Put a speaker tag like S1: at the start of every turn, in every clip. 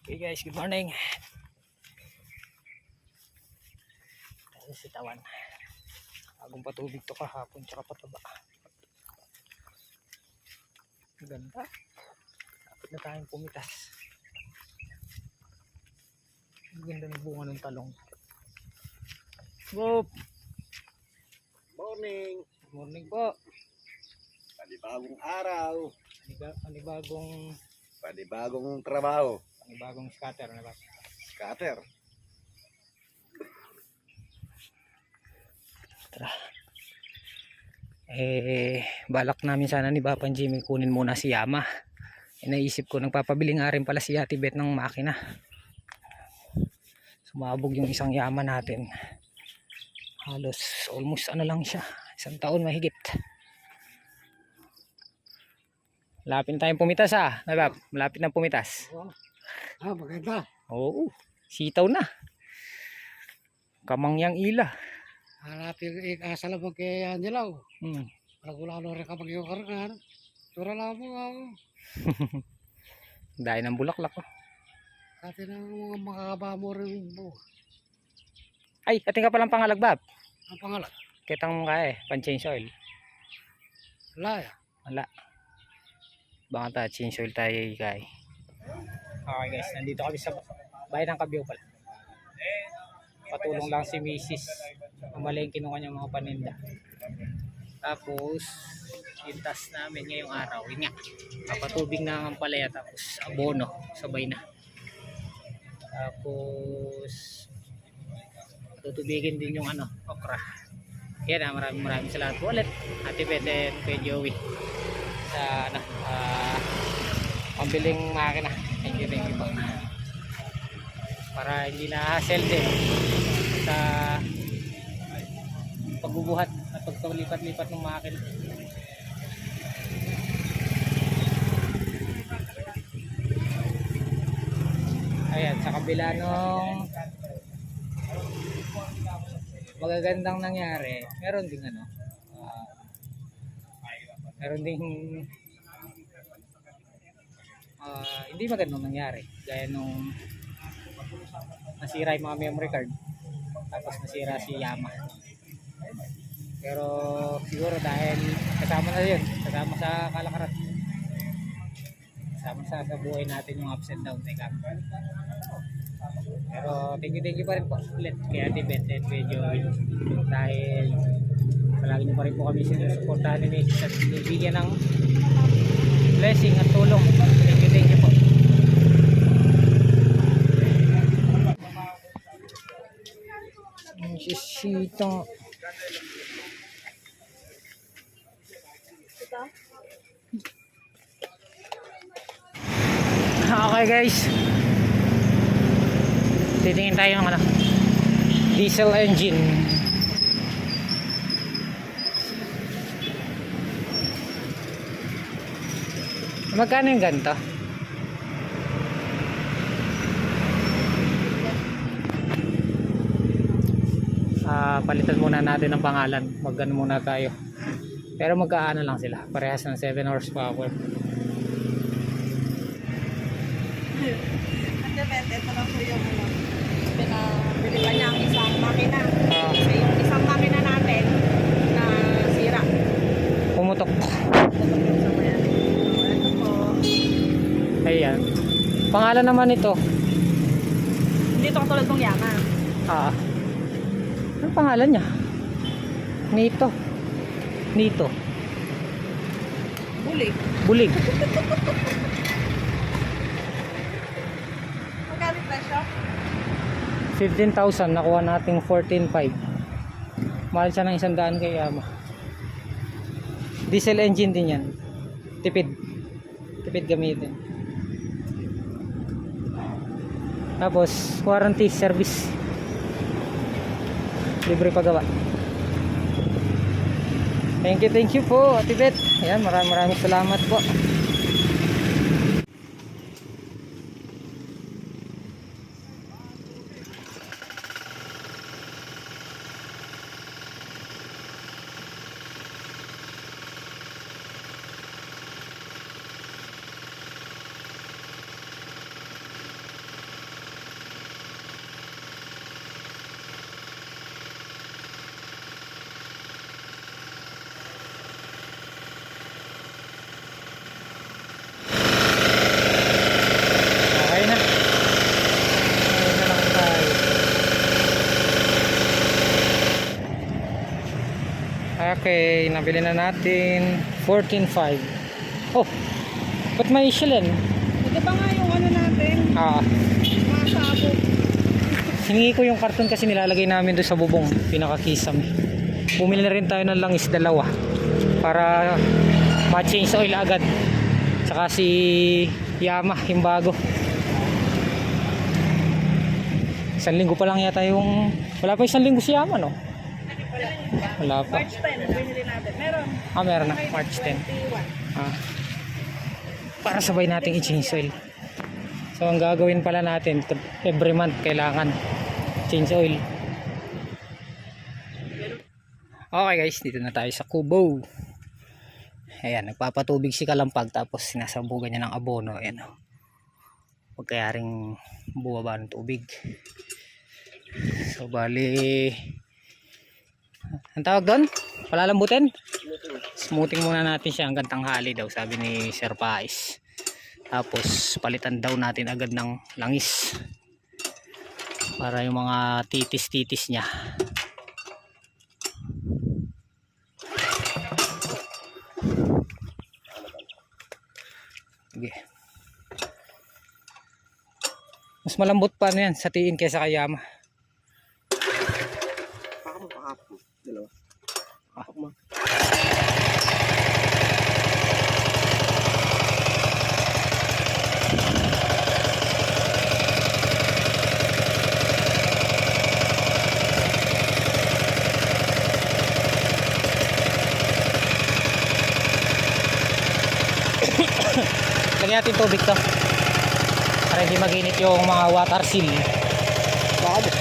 S1: Okay guys, good morning. Tayo sa tawan. Agong patubig to kahapon tsaka pataba. Ganda. Kapit na tayong pumitas. Ganda ng bunga ng talong. Boop!
S2: Morning!
S1: Good morning po.
S2: Panibagong araw. Panibagong trabaho.
S1: Panibagong scatter na ba?
S2: Scatter.
S1: Tara. Balak namin sana ni Bapan Jimmy kunin muna si Yama. Naisip ko nagpapabili nga rin pala si Ate Bet ng makina. Sumabog yung isang Yama natin. Halos almost ano lang siya. 1 taon mahigit. Malapit na tayong pumitas malapit na pumitas.
S2: Maganda.
S1: Oo. Sitaw na. Kamangyang ila.
S2: Hanapin ikasalabog kay Angelaw. Pagulalo rin kapag yung kargan. Tura lang mo ako.
S1: Dahil ng bulaklak.
S2: Kasi ng mga makakaba mo rin mo.
S1: Ay, ating ka palang pangalagbab.
S2: Ang pangalan?
S1: Kitang kaya pan-change oil.
S2: Wala ya.
S1: Wala. Baka ta change oil tayo kay. Okay guys, nandito kami sa bayan ng Kabyaw pala. Patulong lang si Mrs. Mamalengke ng kanyang mga paninda. Tapos yung task namin ngayong araw, yun nga, papatubig na ang palaya tapos abono, sabay na. Tapos tutubigin din yung okra. Yan, maraming salamat po ulit Ate Bet and kay Joey sa pambiling makina. Thank you po. Para hindi na hassle din sa pagbubuhat at pagpalipat-lipat ng makina. Ayan, sa kabila nung magagandang nangyari, meron ding meron ding hindi magandang nangyari, gaya nung nasira yung mga memory card tapos nasira si Yama. Pero siguro dahil kasama na yun, kasama sa kalakaran, kasama sa buhay natin yung ups and downs. Pero thank you pa rin po ulit kay Ate Bet and kay Joey dahil palagi nyo pa rin po kami sinusuportahan ni Mrs. at bibigyan ng blessing at tulong. Thank you po. Sisita. Okay guys, titingin tayo ng diesel engine. Magkano yung ganito? Palitan muna natin ang pangalan. Magkano muna tayo. Pero magkaano lang sila. Parehas ng 7 horsepower.
S3: Ito lang po yung pinabili pa niya ang isang makina. Kasi yung isang makina natin na sira.
S1: Pumutok.
S3: Ito po.
S1: Ayan. Pangalan naman ito.
S3: Hindi ito katulad ng Yama.
S1: Ano pangalan niya? Nito.
S3: Bulig.
S1: Bulig.
S3: Magkano presyo?
S1: 15,000. Nakuha nating 14,500. Mahal siya ng 100 kay Yama. Diesel engine din yan. Tipid gamitin. Tapos warranty service. Libre pagawa. Thank you po Ate Bet. Ayan, maraming salamat po. Okay, nabili na natin 14.5. Oh, ba't may shell yan?
S3: Ito pa nga yung ano natin, mga sabog.
S1: Hiningi ko yung karton kasi nilalagay namin doon sa bubong, pinakakisam. Bumili na rin tayo ng langis, dalawa, para ma-change oil agad. Tsaka si Yama, yung bago. 1 linggo pa lang yata yung... Wala pa 1 linggo si Yama, no? Wala pa.
S3: March 10, binili natin. Meron.
S1: Meron na, March 10.
S3: 21.
S1: Para sabay nating i-change oil. So ang gagawin pala natin, every month kailangan change oil. Okay guys, dito na tayo sa kubo. Ayan, nagpapatubig si Kalampag tapos sinasabugan niya ng abono. Ayan, huwag kaya ring bumaba ng tubig. So bali, ang tawag doon? Palalambutin? Smoothing muna natin siya hanggang tanghali daw, sabi ni Sir Pais. Tapos palitan daw natin agad ng langis para yung mga titis-titis niya. Okay. Mas malambot pa na yan sa tiin kaysa kay Yama.
S2: Dalawa.
S1: Lagyan natin tubig to para hindi maginit yung mga water seal.
S2: Bakit?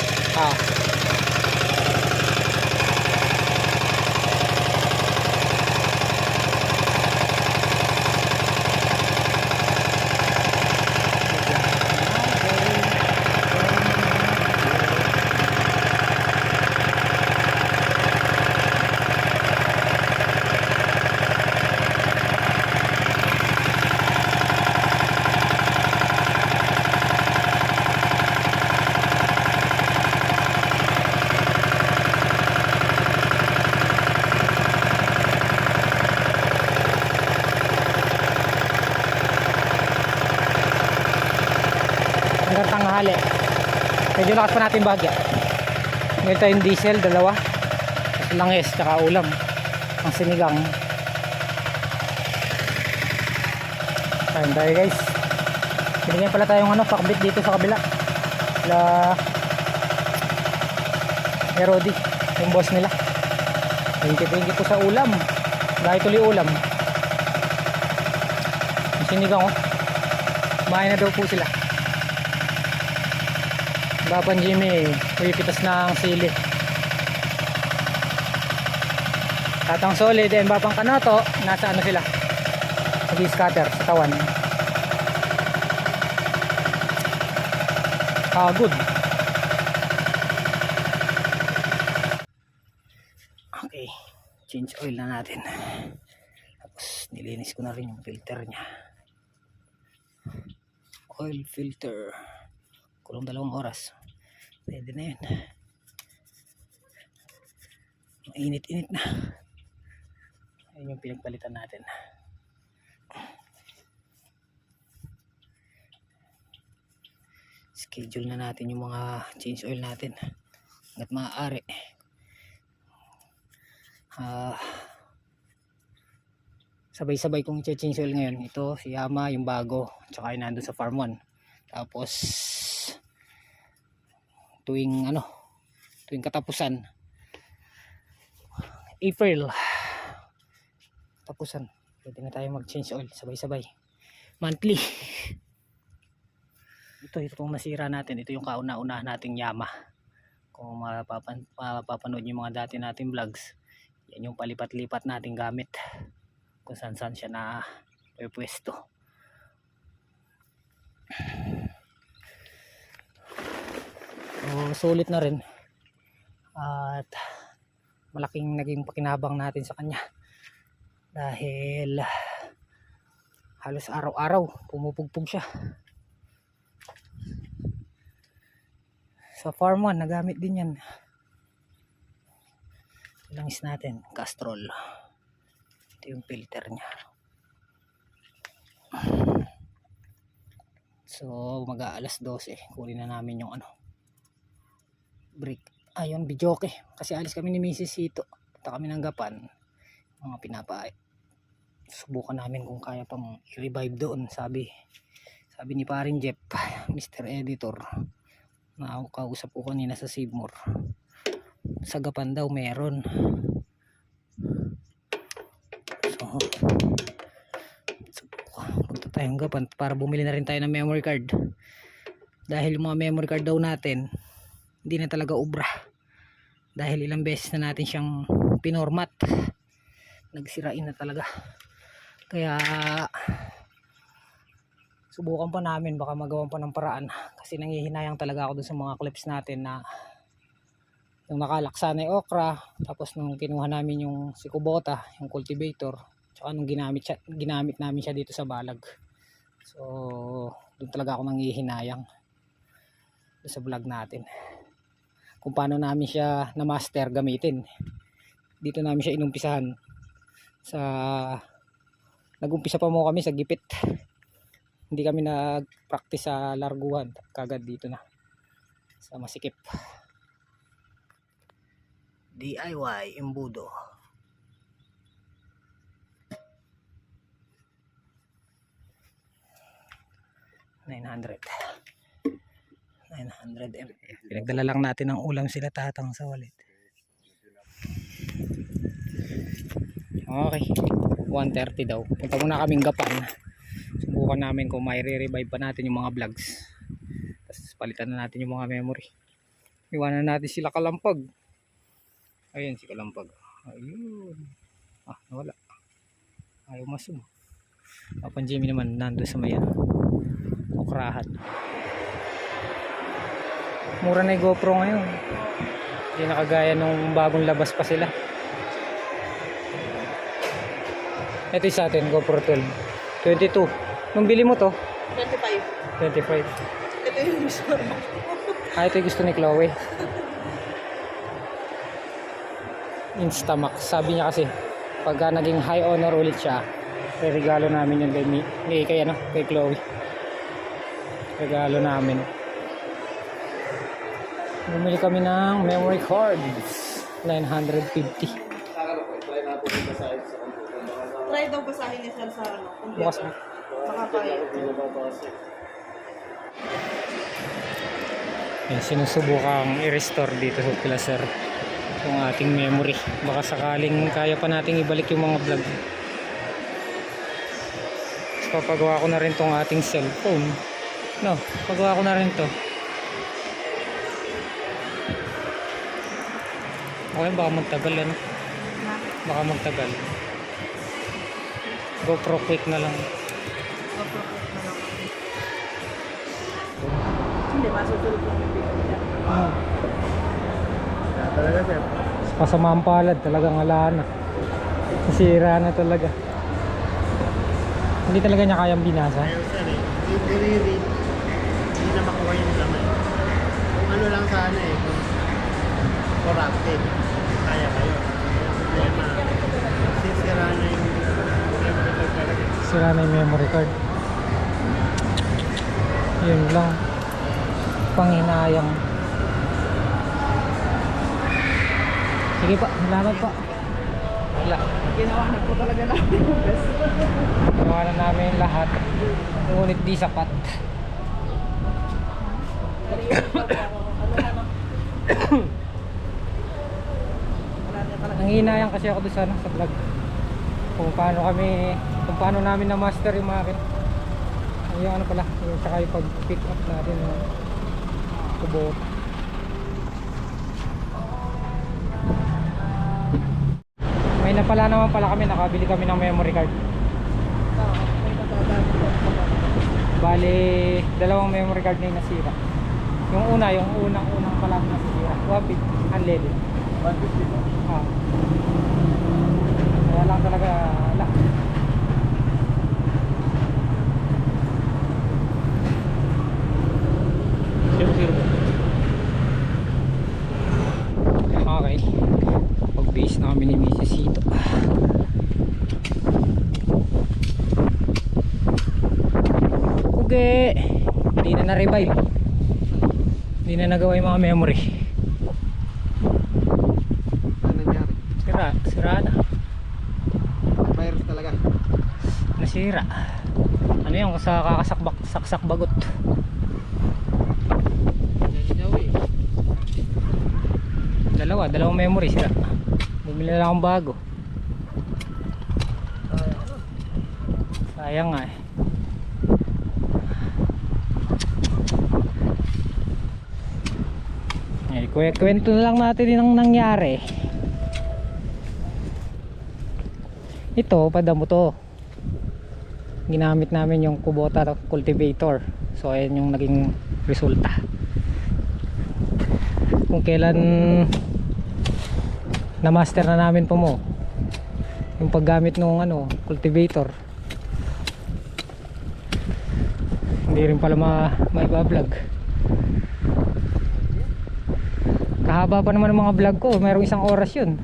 S1: Hanggang tanghali. Medyo lakas pa natin bagya. Ngayon tayong diesel, dalawa. Langis, tsaka ulam. Ang sinigang. Kain tayo guys. Binigyan pala tayong pakbit dito sa kabila. La Erodi, yung boss nila. 20 po sa ulam. Dahil tuloy ulam. Ang sinigang kumain na daw po sila. Bapan Jimmy, pipitas ng sili. Tatang Solid and Bapang Kanato, nasa sila? Sa scatter, sa tawan. Good. Okay, change oil na natin. Tapos nilinis ko na rin yung filter nya. Oil filter. Kulong 2 oras. Pwede na yun. Mainit-init na. Ayun yung pinagpalitan natin. Schedule na natin yung mga change oil natin hanggat maaari. Sabay-sabay kong i-change oil ngayon. Ito si Yama, yung bago, tsaka yung nandun sa farm 1. Tapos tuwing katapusan April tapusan, pwede na tayo mag-change oil sabay-sabay monthly. Ito itong nasira natin, ito yung kauna-una nating Yama. Kung mapapanood yung mga dati nating vlogs, yan yung palipat-lipat nating gamit kung saan siya na pwesto. So, sulit na rin at malaking naging pakinabang natin sa kanya dahil halos araw-araw pumupugpog siya. Sa farm 1 nagamit din yan. Langis natin, Castrol. Ito yung filter niya. So mag-aalas 12, kunin na namin yung brake. Ayun, bijoke. Kasi alis kami ni Mrs. Hito. Punta kami ng Gapan. Mga pinapaay. Subukan namin kung kaya pang i-revive doon. Sabi ni paring Jeff, Mr. Editor, na kausap ko kanina sa Seymour. Sa Gapan daw meron. So punta tayong Gapan para bumili na rin tayo ng memory card. Dahil yung mga memory card daw natin hindi na talaga ubra. Dahil ilang beses na natin siyang pinormat. Nagsirain na talaga. Kaya subukan pa namin, baka magawan pa ng paraan. Kasi nangihinayang talaga ako dun sa mga clips natin na yung nakalaksa na yung okra, tapos nung kinuha namin yung si Kubota, yung cultivator, tsaka nung ginamit namin siya dito sa balag. So doon talaga ako nangihinayang doon sa vlog natin kung paano namin siya na master gamitin. Dito namin siya inumpisahan sa nagumpisa pa mo kami sa gipit, hindi kami nag-practice sa larguhan, kagad dito na sa masikip. DIY embudo. $900 ml. Pinagdala lang natin ng ulam sila tatang sa walit. Okay, 1:30 daw. Punta muna kaming Gapan. Subukan namin kung may re-revive pa natin yung mga vlogs. Tapos palitan na natin yung mga memory. Iwanan natin sila Kalampag. Ayun si Kalampag. Ayun. Nawala. Ayaw masum. Papan Jimmy naman nando sa mayan. Okrahan. Mura na yung GoPro ngayon. Hindi nakagaya nung bagong labas pa sila. Ito yung sa atin, GoPro 12. 22. Nung bili mo to?
S3: 25.
S1: 25.
S3: Ito yung gusto.
S1: Ito yung gusto ni Chloe. Instamax. Sabi niya kasi, pagka naging high honor ulit siya, regalo namin yun kay Chloe. Regalo namin. Bumili kami ng memory cards. 950.
S3: Try daw basahin ni Sir sa
S1: Bukas
S3: computer.
S1: na.
S3: Makakaya.
S1: Yan, sinusubukang i-restore dito sa Pilaser yung ating memory. Baka sakaling kaya pa nating ibalik yung mga vlog. Tapos papagawa ko na rin tong ating cellphone. No, pagawa ko na rin to. Okay, baka magtagal ano. Baka magtagal. GoPro quick na lang.
S3: Hindi, masusunod lang yung video niya.
S2: Talaga sir.
S1: Kasamaang palad talagang ala na. Sisira na talaga. Hindi talaga niya kayang binasa.
S2: Ayaw sir eh. Yung delivery, hindi na makuha yung laman. Kung ano lang sana eh. Kung corrupted. Kaya kayo. Problema. Sisira na yung memory card talaga.
S1: Sira na yung memory card. Yun lang. Panghinayang. Sige pa, salamat pa. Wala.
S3: Ginawa na po talaga namin yung best.
S1: Ginawa na namin lahat. Ngunit di sapat. Nanghinayang kasi ako doon sa vlog. Kung paano namin na-master yung makina. Yung ano pala, yung saka yung pag-pick up natin ng Kubota. May napala naman pala kami, nakabili kami ng memory card. Bali, dalawang memory card na yung nasira. Yung unang pala nasira. 150, unleaded.
S2: 150 ba?
S1: Kaya lang talaga, wala. Okay. Pag-base na Hindi na na-revive. Hindi na nagawa yung mga memory.
S2: Ano nangyari?
S1: Sira na.
S2: Virus talaga.
S1: Nasira. Ano yung sa saksak bagot.
S2: Nanyaw eh.
S1: Dalawang memory sira. Bumili na lang akong bago. Sayang nga eh. Kwento na lang natin din ang nangyari. Ito, padamo to. Ginamit namin yung Kubota cultivator. So ayan yung naging resulta. Kung kailan na master na namin po mo yung paggamit ng cultivator, hindi rin pala maiba-vlog. Kahaba pa naman ang mga vlog ko, mayroong 1 oras yun.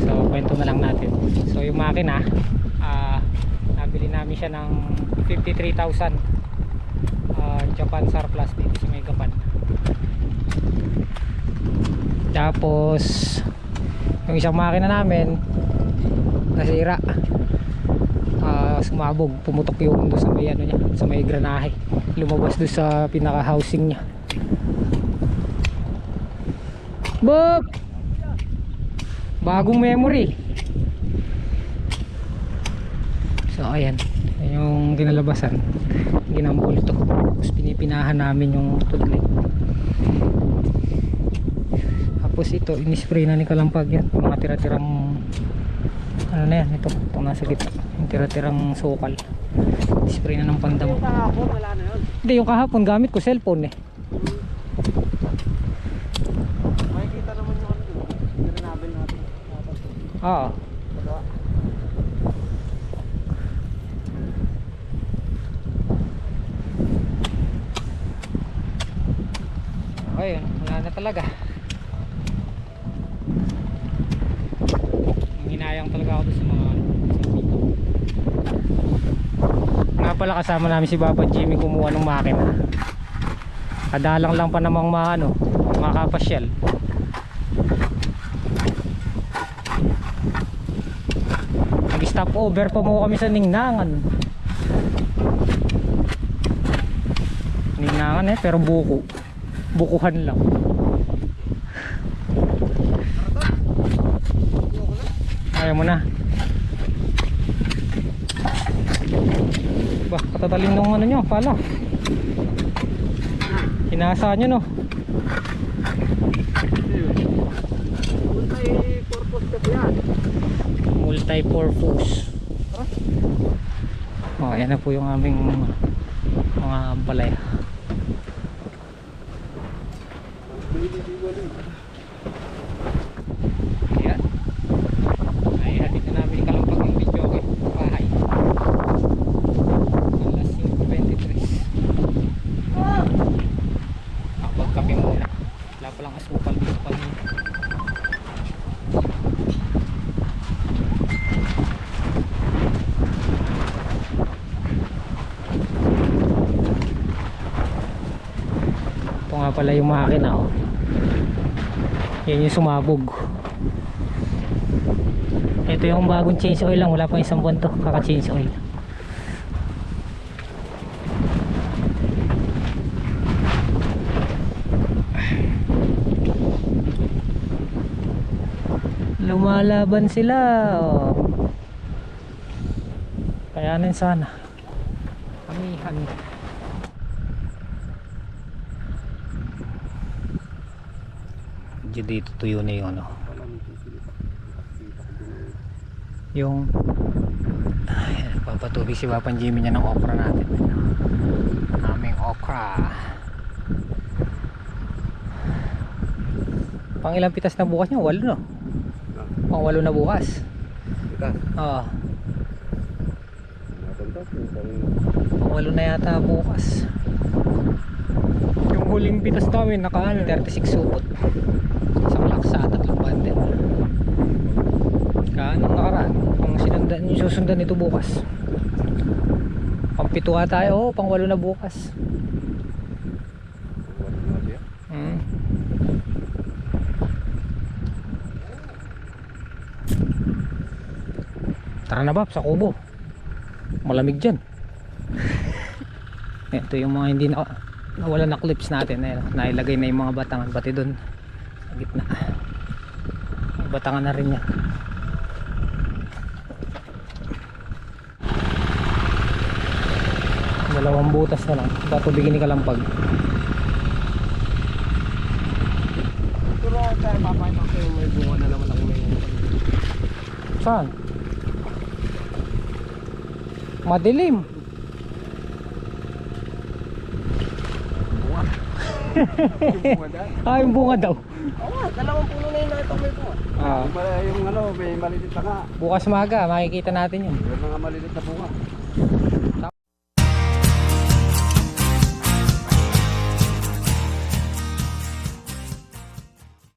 S1: So kwento na lang natin. So yung makina, nabili namin siya ng 53,000 Japan surplus dito sa Megapan. Tapos yung isang makina namin nasira, sumabog, pumutok yung doon sa may niya, sa may granahe, lumabas doon sa pinaka housing niya. Bob! Bagong memory. So ayan, yung ginalabasan, ginambol ito. Tapos pinipinahan namin yung tudlay. Tapos ito, inispray na ni Kalampag yan, mga tira-tirang ano na yan, ito nasa gitna, yung tira-tirang sukal. Spray na ng pandamo.
S2: Yung kahapon, wala na yun.
S1: Hindi, yung kahapon gamit ko cellphone eh.
S2: Makikita naman yung ano yun. Granabel natin.
S1: Oo. Ayun, wala na talaga. Hinayang talaga ako sa mga nga pala, kasama namin si Papa Jimmy kumuha ng makina. Kadalang lang pa namang makapasyal. Nag-stop over pa mo kami sa Ningnangan. Ningnangan eh, pero bukuhan lang. Ayaw mo na. Bah, katatalim nung nyo, pala. Hinasa nyo no.
S2: Multi-purpose kasi yan.
S1: Multi-purpose. Oh, ayan na po yung aming mga balay. Ayan. Ay, hatid na namin Kalampag yung video okay. Bahay. Alas 5:23. Magkape muna. Wala palang asukal dito kanina. Ito nga pala yung makina oh. Yan yung sumabog. Ito yung bagong change oil lang, wala pang 1 buwan to, kaka change oil. Lumalaban sila oh. Kayanin sana. Amihan. Dito tuyo na yung yung papatubig si Papan Jimmy niya ng okra natin. Aming okra. Pang ilang pitas na bukas niya? 8 no? Pang 8 na bukas. Oo. Pang 8 na yata bukas. Yung huling pitas namin naka 36 supot. Isang laksa, 3 bundle. Kaanong nakaraan? Kung sinundan susundan nito bukas. Pang 7 tayo, oh, pang 8 na bukas. Tara na Bab, sa Kubo. Malamig dyan. Ito yung mga hindi nawala na clips natin. Ayun, nailagay na yung mga batangan pati doon sa gitna. May batangan na rin yan. Dalawang butas na lang. Patubigin ni Kalampag.
S2: Pero tayo papayang ko yung may bunga na naman ako may
S1: Saan? Madilim.
S2: bunga. Yung bunga dyan.
S1: Ah, yung bunga daw.
S2: Oo, dalawang puno na yun nakita ko may bunga.
S1: Ah,
S2: Yung ano, may malilit na nga.
S1: bukas maga makikita natin yun.
S2: Yung mga malilit na bunga.